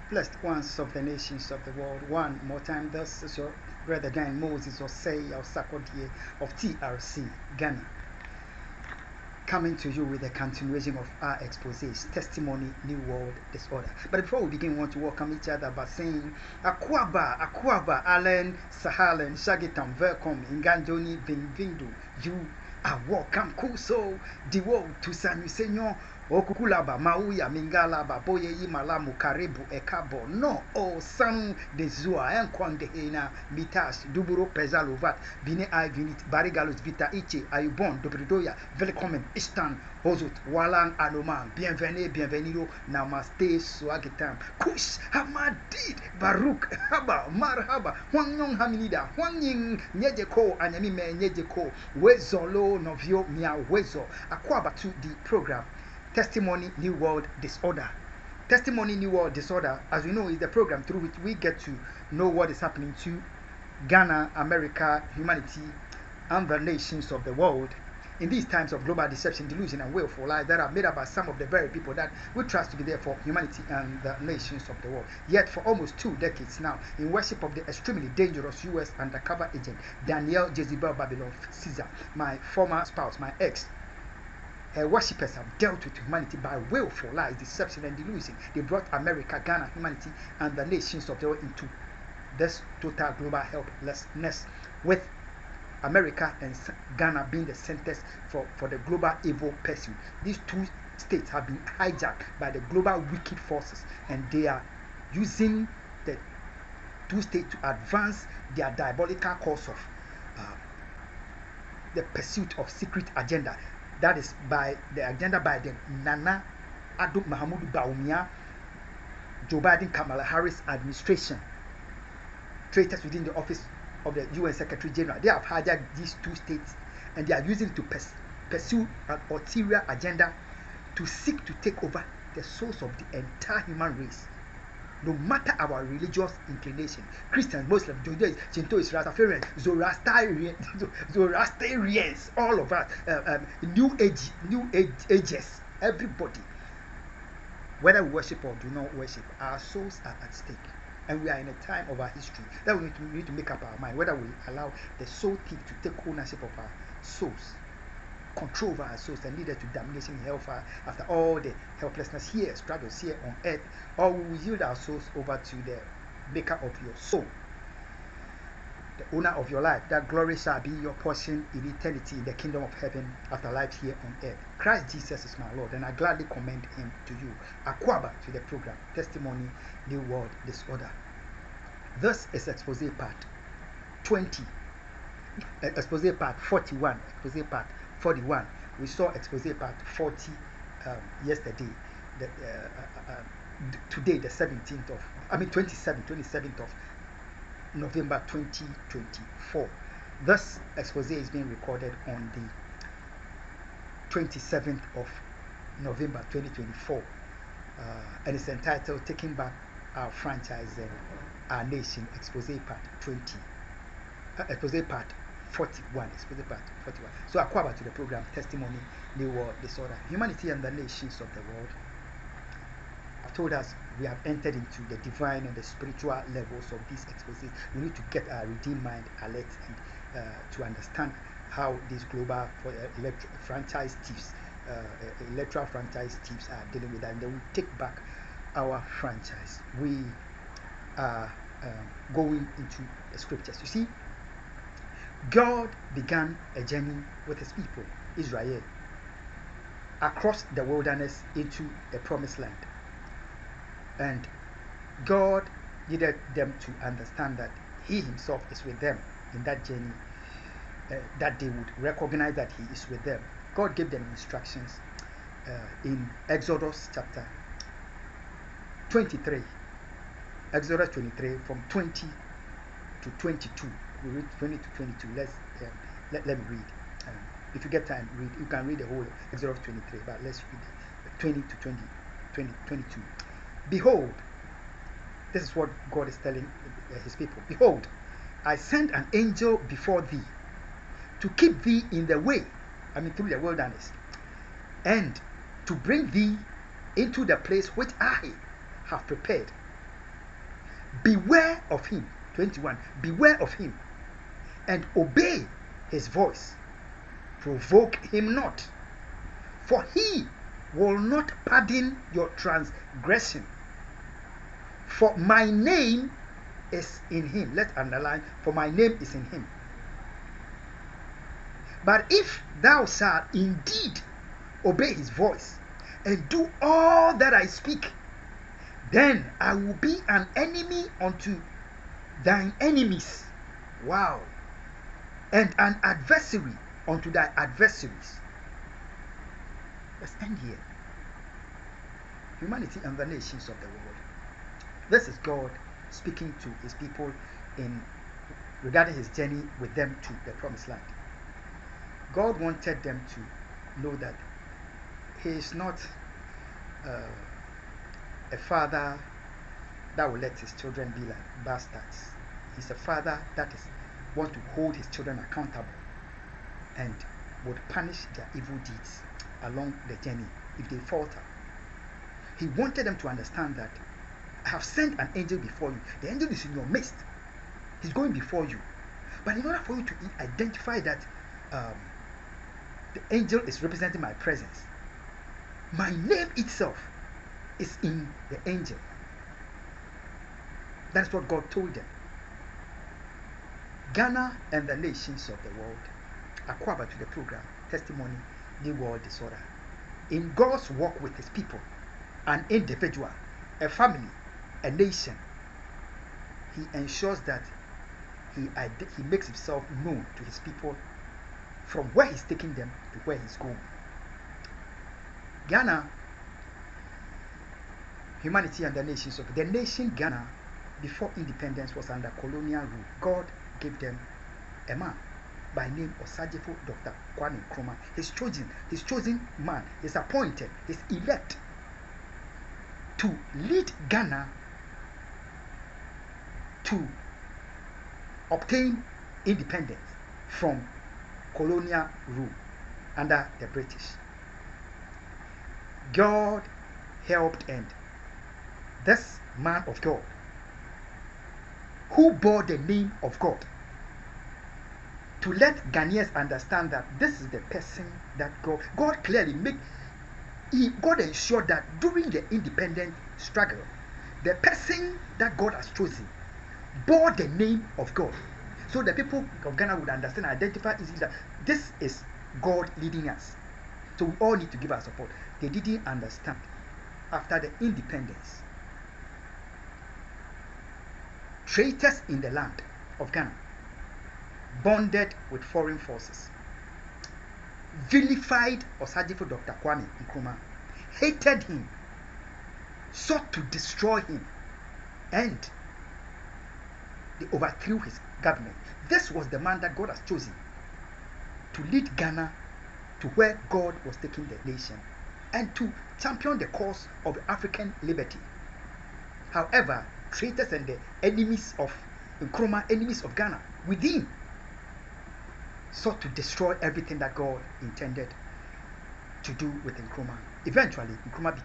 Blessed ones of the nations of the world, one more time, this is your brother Dan Moses Osei Osakodie of TRC Ghana, coming to you with a continuation of our exposés, Testimony, New World Disorder. But before we begin, we want to welcome each other by saying, Akwaba, Allen, Sahalen, Shagitam, welcome, Inganjoni, Bem-vindo, you are welcome, Kuso, the world to San Senor. Okukulaba mauya mingalaba boye imalamu karibu ekabo no o sanu de zua enkwande hena mitas duburo pezalovat bine ai vinit barigalos vita iche ayubon dobridoya velkommen istan hozut walan anoman bienvenido namaste swagitam kush hamadid baruk haba marhaba hwanyong haminida hwanying nyejeko anyamime nyejeko wezolo novio mia wezo akwaba to the program Testimony New World Disorder. Testimony New World Disorder, as we know, is the program through which we get to know what is happening to Ghana, America, humanity, and the nations of the world in these times of global deception, delusion, and willful lies that are made up by some of the very people that we trust to be there for humanity and the nations of the world. Yet, for almost 2 decades now, in worship of the extremely dangerous U.S. undercover agent Daniel Jezebel Babylon Caesar, my former spouse, my ex, worshippers have dealt with humanity by willful lies, deception, and delusion. They brought America, Ghana, humanity, and the nations of the world into this total global helplessness, with America and Ghana being the centers for the global evil pursuit. These two states have been hijacked by the global wicked forces, and they are using the two states to advance their diabolical course of the pursuit of secret agenda. That is by the agenda by the Nana Addo Mahamudu Bawumia, Joe Biden, Kamala Harris administration, traitors within the office of the UN Secretary General. They have hijacked these two states and they are using it to pursue an ulterior agenda to seek to take over the souls of the entire human race. No matter our religious inclination, Christians, Muslims, Judaism, Shintoists, Rastafarians, Zoroastrians, all of us, New Ages, everybody, whether we worship or do not worship, our souls are at stake. And we are in a time of our history that we need to make up our mind whether we allow the soul thief to take ownership of our souls, control over our souls, and lead us to damnation in hellfire after all the helplessness here, struggles here on earth, or we will yield our souls over to the maker of your soul, the owner of your life. That glory shall be your portion in eternity in the kingdom of heaven after life here on earth. Christ Jesus is my Lord, and I gladly commend him to you. Akwaba to the program Testimony New World Disorder. This is expose part 20, expose part 41, expose part 41. We saw expose part 40 yesterday. Today, the 27th of November 2024. This expose is being recorded on the 27th of November 2024, and it's entitled "Taking Back Our Franchise and Our Nation." Expose part 20, expose part 41, expose part 41. So Akwaba to the program Testimony New World Disorder. Humanity and the nations of the world have told us we have entered into the divine and the spiritual levels of these exposés. We need to get our redeemed mind alert and to understand how these global franchise thieves, electoral franchise thieves are dealing with that, and then we take back our franchise. We are going into the scriptures. You see, God began a journey with his people, Israel, across the wilderness into the promised land. And God needed them to understand that he himself is with them in that journey, that they would recognize that he is with them. God gave them instructions in Exodus chapter 23. Exodus 23 from 20 to 22. We read 20 to 22. Let me read. If you get time, read. You can read the whole Exodus 23, but let's read 20 to 22. Behold, this is what God is telling his people. Behold, I send an angel before thee to keep thee in the way, through the wilderness, and to bring thee into the place which I have prepared. Beware of him. 21. Beware of him and obey his voice. Provoke him not, for he will not pardon your transgression. For my name is in him. Let's underline, for my name is in him. But if thou shalt indeed obey his voice and do all that I speak, then I will be an enemy unto thine enemies. Wow. And an adversary unto thy adversaries. Let's end here. Humanity and the nations of the world. This is God speaking to his people regarding his journey with them to the promised land. God wanted them to know that he is not a father that will let his children be like bastards. He's a father that wants to hold his children accountable and would punish their evil deeds along the journey if they falter. He wanted them to understand that I have sent an angel before you. The angel is in your midst. He's going before you. But in order for you to identify that the angel is representing my presence, my name itself is in the angel. That's what God told them. Ghana and the nations of the world. Akwaba to the program, Testimony, the World Disorder. In God's work with his people, an individual, a family, a nation, he ensures that he makes himself known to his people from where he's taking them to where he's going. Ghana, humanity and the nations of the nation Ghana, before independence, was under colonial rule. God gave them a man by name Osagyefo Dr. Kwame Nkrumah, his chosen man, his appointed, his elect, to lead Ghana to obtain independence from colonial rule under the British. God helped, and this man of God, who bore the name of God, to let Ghanaians understand that this is the person that God clearly God ensured that during the independent struggle, the person that God has chosen bore the name of God. So the people of Ghana would understand and identify easily that this is God leading us. So we all need to give our support. They didn't understand. After the independence, traitors in the land of Ghana bonded with foreign forces, vilified Osagyefo Dr. Kwame Nkrumah, hated him, sought to destroy him, and they overthrew his government. This was the man that God has chosen to lead Ghana to where God was taking the nation and to champion the cause of African liberty. However, traitors and the enemies of Nkrumah, enemies of Ghana within, sought to destroy everything that God intended to do with Nkrumah. Eventually, Nkrumah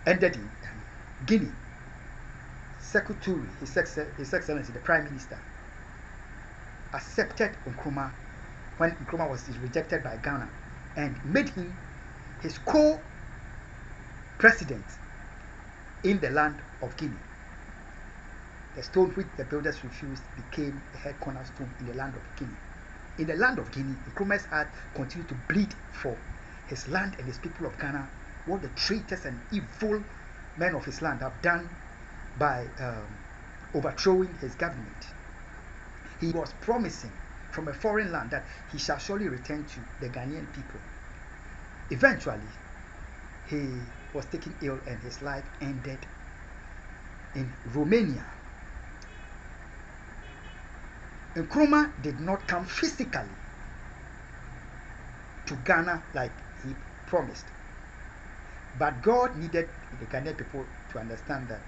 ended in Guinea. Sekou Touré, His Excellency, the Prime Minister, accepted Nkrumah when Nkrumah was rejected by Ghana and made him his co-president in the land of Guinea. The stone which the builders refused became a head cornerstone in the land of Guinea. In the land of Guinea, Nkrumah's heart continued to bleed for his land and his people of Ghana, what the traitors and evil men of his land have done by overthrowing his government. He was promising from a foreign land that he shall surely return to the Ghanaian people. Eventually, he was taken ill and his life ended in Romania. Nkrumah did not come physically to Ghana like he promised. But God needed the Ghanaian people to understand that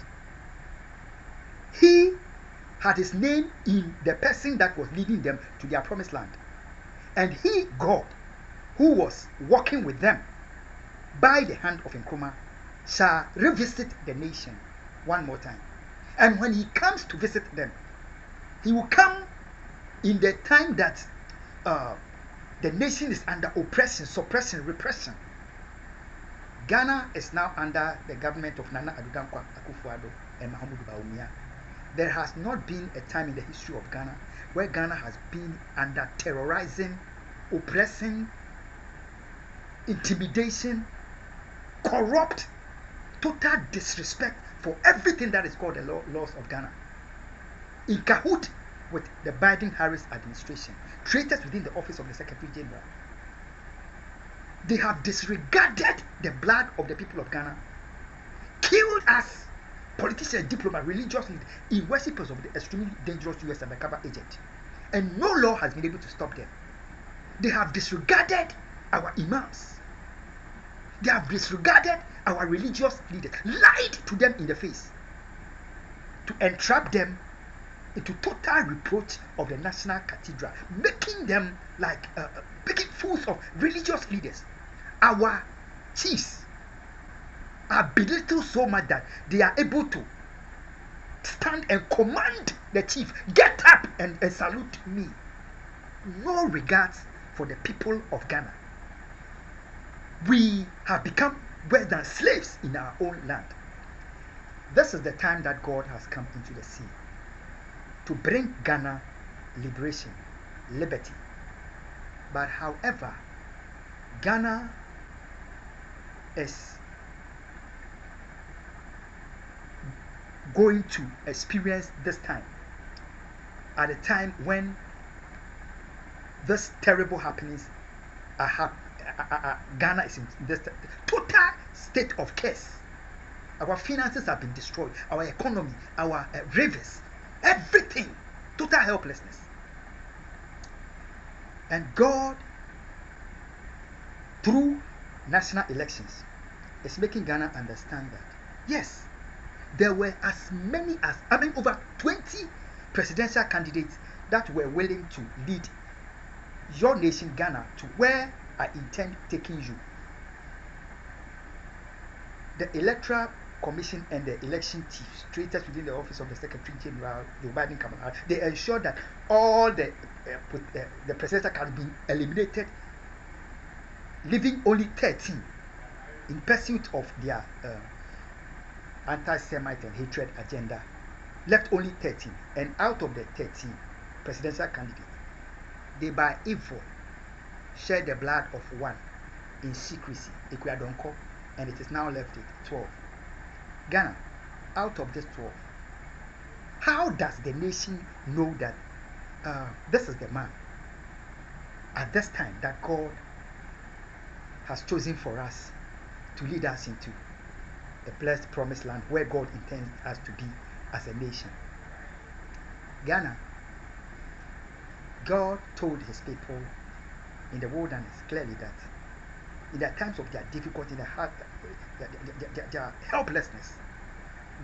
he had his name in the person that was leading them to their promised land. And he, God, who was working with them by the hand of Nkrumah, shall revisit the nation one more time. And when he comes to visit them, he will come in the time that the nation is under oppression, suppression, repression. Ghana is now under the government of Nana Addo Dankwa Akufo-Addo and Mahamudu Bawumia. There has not been a time in the history of Ghana where Ghana has been under terrorizing, oppressing, intimidation, corrupt, total disrespect for everything that is called the laws of Ghana. In cahoot with the Biden-Harris administration, traitors within the office of the Secretary General. They have disregarded the blood of the people of Ghana, killed us, politicians, diplomats, religious leaders, in worshippers of the extremely dangerous US undercover agent. And no law has been able to stop them. They have disregarded our imams. They have disregarded our religious leaders, lied to them in the face to entrap them into total reproach of the National Cathedral, making them like making fools of religious leaders. Our chiefs are belittled so much that they are able to stand and command the chief, get up and salute me. No regards for the people of Ghana. We have become worse than slaves in our own land. This is the time that God has come into the scene to bring Ghana liberation, liberty. But however, Ghana is going to experience this time at a time when this terrible happenings are Ghana is in this total state of chaos. Our finances have been destroyed, our economy, our rivers, everything, total helplessness. And God, through national elections, is making Ghana understand that yes, there were as many as over 20 presidential candidates that were willing to lead your nation, Ghana, to where I intend taking you. The Electoral Commission and the election chiefs, traitors within the office of the Secretary General, Joe Biden, Kamala, they ensure that all the presidential can be eliminated, leaving only 13 in pursuit of their anti-Semite and hatred agenda. Left only 13, and out of the 13 presidential candidates, they by evil shed the blood of one in secrecy, Ekuadonko, and it is now left at 12. Ghana, out of this 12, how does the nation know that this is the man at this time that God has chosen for us to lead us into the blessed promised land where God intends us to be as a nation? Ghana, God told his people in the wilderness clearly that in the times of their difficulty, their helplessness,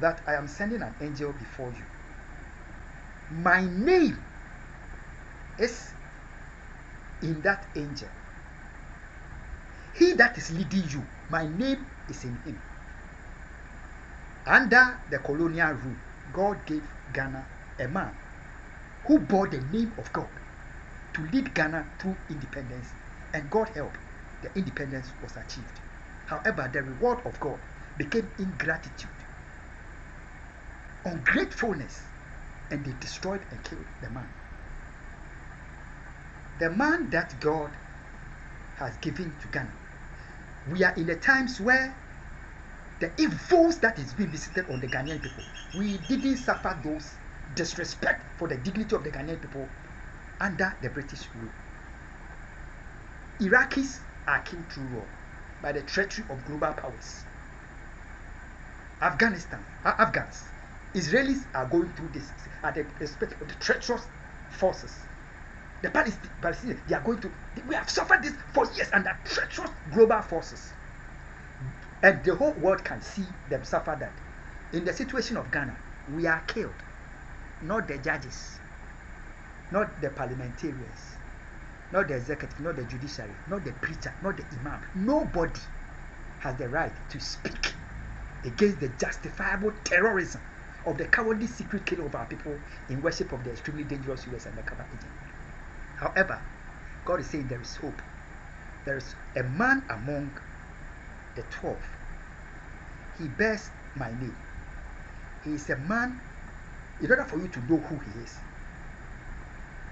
that I am sending an angel before you. My name is in that angel. He that is leading you, my name is in him. Under the colonial rule, God gave Ghana a man who bore the name of God to lead Ghana through independence, and God help, the independence was achieved. However, the reward of God became ingratitude, ungratefulness, and they destroyed and killed the man. The man that God has given to Ghana. We are in the times where the evils that is being visited on the Ghanaian people, we didn't suffer those disrespect for the dignity of the Ghanaian people under the British rule. Iraqis are killed through war by the treachery of global powers. Afghans, Israelis are going through this at the expense of the treacherous forces. The Palestinians, they are going to, we have suffered this for years under treacherous global forces. And the whole world can see them suffer that. In the situation of Ghana, we are killed. Not the judges, not the parliamentarians, not the executive, not the judiciary, not the preacher, not the imam. Nobody has the right to speak against the justifiable terrorism of the cowardly secret killing of our people in worship of the extremely dangerous US undercover agent. However, God is saying there is hope. There is a man among the 12. He bears my name. He is a man, in order for you to know who he is.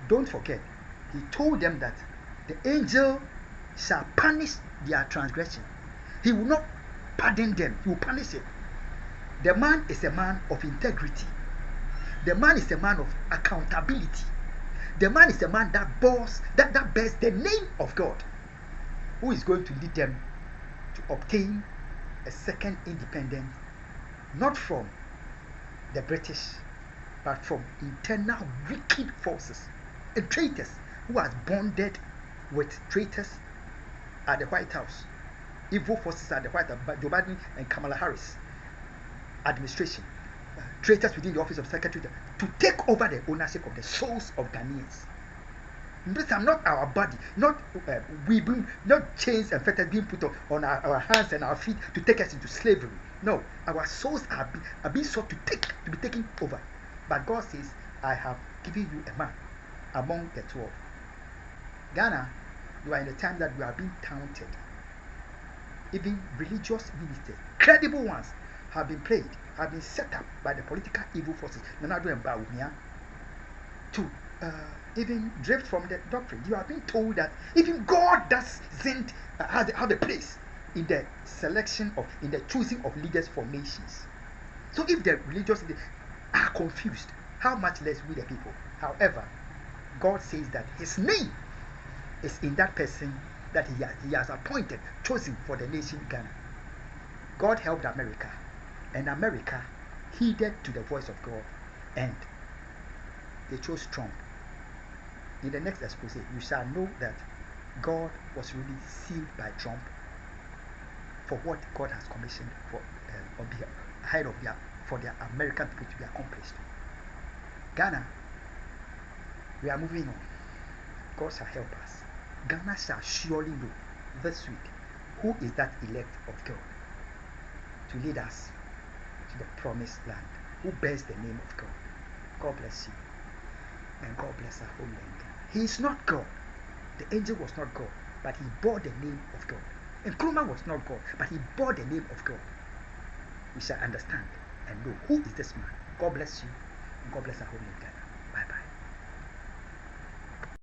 Don't forget, he told them that the angel shall punish their transgression. He will not pardon them, he will punish it. The man is a man of integrity. The man is a man of accountability. The man is a man that bears the name of God, who is going to lead them to obtain a second independence, not from the British, but from internal wicked forces and traitors who has bonded with traitors at the White House, evil forces at the White House, Joe Biden and Kamala Harris administration, traitors within the office of secretary, to take over the ownership of the souls of Ghanaians. These are not our body, not not chains and fetters being put on our hands and our feet to take us into slavery. No, our souls are being sought to be taken over. But God says, I have given you a man among the 12. Ghana, you are in a time that you are being taunted. Even religious ministers, credible ones, have been set up by the political evil forces, Nana Addo and Bawumia, to even drift from the doctrine. You have been told that even God doesn't have a place in the selection of, in the choosing of leaders for nations. So if the religious are confused, how much less we the people? However, God says that his name is in that person that he has appointed, chosen for the nation Ghana. God helped America, and America heeded to the voice of God, and they chose Trump. In the next expose, you shall know that God was really sealed by Trump for what God has commissioned for on behalf ahead of for the American people to be accomplished. Ghana, we are moving on. God shall help us. Ghana shall surely know this week who is that elect of God to lead us to the promised land, who bears the name of God. God bless you, and God bless our homeland. He is not God. The angel was not God, but he bore the name of God. And Nkrumah was not God, but he bore the name of God. We shall understand and know who is this man. God bless you, and God bless our homeland Ghana.